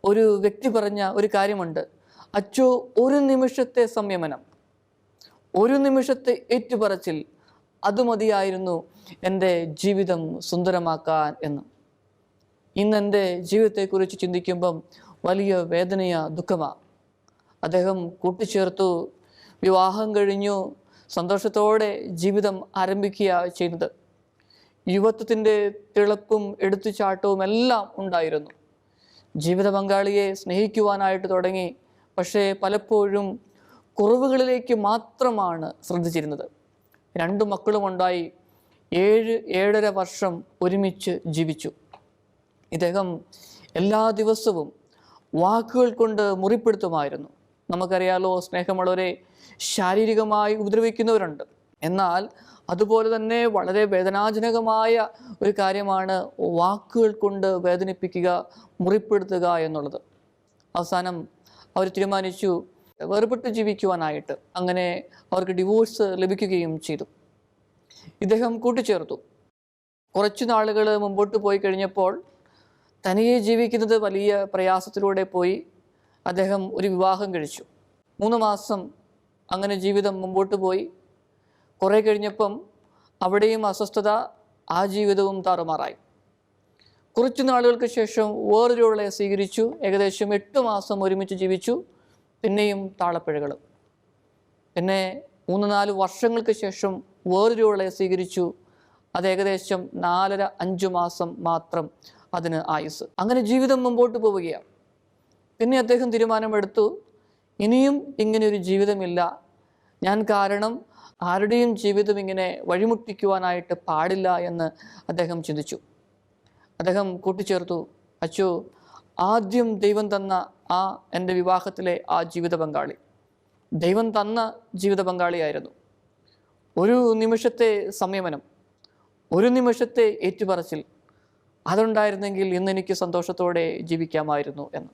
ഒരു വ്യക്തി പറഞ്ഞ ഒരു കാര്യമുണ്ട്. അച്ചോ, ഒരു നിമിഷത്തെ സംയമനം, ഒരു നിമിഷത്തെ ഏറ്റുപറച്ചിൽ, അത് മതിയായിരുന്നു എൻ്റെ ജീവിതം സുന്ദരമാക്കാൻ എന്ന്. ഇന്ന് എൻ്റെ ജീവിതത്തെക്കുറിച്ച് ചിന്തിക്കുമ്പം വലിയ വേദനയാ, ദുഃഖമാ. അദ്ദേഹം കൂട്ടിച്ചേർത്തു, വിവാഹം കഴിഞ്ഞു, സന്തോഷത്തോടെ ജീവിതം ആരംഭിക്കുക ചെയ്യുന്നത്. യുവത്വത്തിൻ്റെ തിളപ്പും എടുത്തുചാട്ടവും എല്ലാം ഉണ്ടായിരുന്നു. ജീവിത പങ്കാളിയെ സ്നേഹിക്കുവാനായിട്ട് തുടങ്ങി. പക്ഷേ പലപ്പോഴും കുറവുകളിലേക്ക് മാത്രമാണ് ശ്രദ്ധിച്ചിരുന്നത്. 2 മക്കളുമുണ്ടായി. 7-7.5 വർഷം ഒരുമിച്ച് ജീവിച്ചു. ഇദ്ദേഹം എല്ലാ ദിവസവും വാക്കുകൾ കൊണ്ട് മുറിപ്പെടുത്തുമായിരുന്നു. നമുക്കറിയാലോ, സ്നേഹമുള്ളവരെ ശാരീരികമായി ഉപദ്രവിക്കുന്നവരുണ്ട്. എന്നാൽ അതുപോലെ തന്നെ വളരെ വേദനാജനകമായ ഒരു കാര്യമാണ് വാക്കുകൾ കൊണ്ട് വേദനിപ്പിക്കുക, മുറിപ്പെടുത്തുക എന്നുള്ളത്. അവസാനം അവർ തീരുമാനിച്ചു വേർപെട്ട് ജീവിക്കുവാനായിട്ട്. അങ്ങനെ അവർക്ക് ഡിവോഴ്സ് ലഭിക്കുകയും ചെയ്തു. ഇദ്ദേഹം കൂട്ടിച്ചേർത്തു. കുറച്ചു നാളുകൾ മുമ്പോട്ട് പോയി കഴിഞ്ഞപ്പോൾ തനിയെ ജീവിക്കുന്നത് വലിയ പ്രയാസത്തിലൂടെ പോയി. അദ്ദേഹം ഒരു വിവാഹം കഴിച്ചു. 3 മാസം അങ്ങനെ ജീവിതം മുമ്പോട്ട് പോയി. കുറേ കഴിഞ്ഞപ്പം അവിടെയും അസ്വസ്ഥത, ആ ജീവിതവും താറുമാറായി. കുറച്ചു നാളുകൾക്ക് ശേഷം വേറൊരാളെ സ്വീകരിച്ചു. ഏകദേശം 8 മാസം ഒരുമിച്ച് ജീവിച്ചു. പിന്നെയും താളപ്പിഴകൾ. പിന്നെ 3-4 വർഷങ്ങൾക്ക് ശേഷം വേറൊരാളെ സ്വീകരിച്ചു. അത് ഏകദേശം 4.5 മാസം മാത്രം അതിന് ആയുസ്. അങ്ങനെ ജീവിതം മുമ്പോട്ട് പോവുകയാണ്. പിന്നെ അദ്ദേഹം തീരുമാനമെടുത്തു, ഇനിയും ഇങ്ങനെയൊരു ജീവിതമില്ല. ഞാൻ കാരണം ആരുടെയും ജീവിതം ഇങ്ങനെ വഴിമുട്ടിക്കുവാനായിട്ട് പാടില്ല എന്ന് അദ്ദേഹം ചിന്തിച്ചു. അദ്ദേഹം കൂട്ടിച്ചേർത്തു, അച്ചോ, ആദ്യം ദൈവം തന്ന എൻ്റെ വിവാഹത്തിലെ ആ ജീവിത പങ്കാളി ദൈവം തന്ന ജീവിത പങ്കാളിയായിരുന്നു. ഒരു നിമിഷത്തെ സംയമനം, ഒരു നിമിഷത്തെ ഏറ്റുപറച്ചിൽ, അതുണ്ടായിരുന്നെങ്കിൽ ഇന്നെനിക്ക് സന്തോഷത്തോടെ ജീവിക്കാമായിരുന്നു എന്ന്.